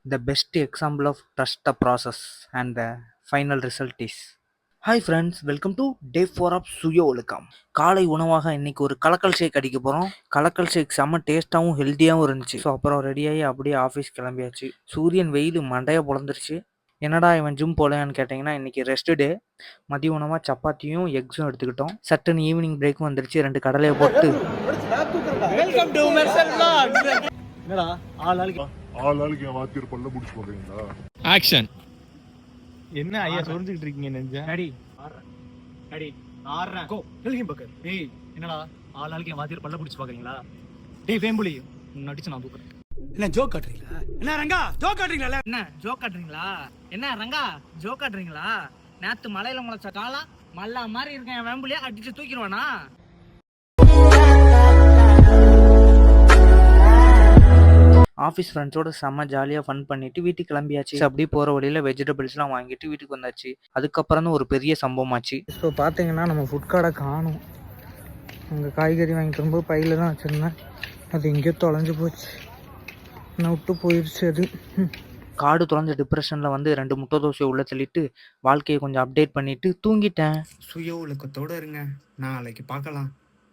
The best example of trust the process and the final result is. Hi friends, welcome to day 4 of சுய ஒழுக்கம். காலை உணவாக இன்னைக்கு ஒரு கலக்கல் ஷேக் அடிக்க போகிறோம். கலக்கல் ஷேக் செம்ம டேஸ்ட்டாகவும் ஹெல்த்தியாகவும் இருந்துச்சு. ஸோ அப்புறம் ரெடியாகி அப்படியே ஆஃபீஸ் கிளம்பியாச்சு. சூரியன் வெயில் மண்டையை பொழந்துருச்சு. என்னடா இவன் ஜிம் போகலையான்னு கேட்டிங்கன்னா, இன்றைக்கி ரெஸ்ட் டே. மதிய உணவாக சப்பாத்தியும் எக்ஸும் எடுத்துக்கிட்டோம். சட்டுன்னு ஈவினிங் பிரேக்கும் வந்துருச்சு. 2 கடலையை போட்டு என்னடா ஆளாளுக்கு என் வாத்தியார் பல்ல முடிச்சு பாக்குறீங்களா? ஆக்ஷன். என்ன ஐயா சொரிஞ்சுக்கிட்டு இருக்கீங்க நெஞ்ச? அடி அடி ஆறேன் கோ ஹெல்கிங் பக்கர். டேய் என்னடா ஆளாளுக்கு என் வாத்தியார் பல்ல பிடிச்சு பாக்குறீங்களா? டேய் வேம்புலி நடிச்சு நான் தூக்குறேன். என்ன ஜோக் காட்டுறீங்களா? என்ன ரங்கா ஜோக் காட்டுறீங்களா? என்ன ஜோக் காட்டுறீங்களா? என்ன ரங்கா ஜோக் காட்டுறீங்களா? நேத்து மலையில முளைச்ச காலா மல்லா மாதிரி இருக்கேன். என் வேம்புலியா அடிச்சு தூக்கிடுவானா? ஆஃபீஸ் ஃப்ரெண்ட்ஸோட செம்ம ஜாலியாக ஃபன் பண்ணிட்டு வீட்டுக்கு கிளம்பியாச்சு. அப்படியே போகிற வழியில் வெஜிடபிள்ஸ்லாம் வாங்கிட்டு வீட்டுக்கு வந்தாச்சு. அதுக்கப்புறம் தான் ஒரு பெரிய சம்பவம் ஆச்சு. ஸோ பார்த்தீங்கன்னா நம்ம ஃபுட் கார்டை காணும். அங்கே காய்கறி வாங்கிட்டு வரும்போது பையில தான் வச்சுருந்தேன். அது எங்கேயோ தொலைஞ்சு போச்சு. நான் விட்டு போயிடுச்சு அது. காடு தொலைஞ்ச டிப்ரெஷனில் வந்து 2 முட்டை தோசையை உள்ளே தள்ளிட்டு வாழ்க்கையை கொஞ்சம் அப்டேட் பண்ணிவிட்டு தூங்கிட்டேன். சுய ஒழுக்கத்தோட இருங்க, நாளைக்கு பார்க்கலாம்.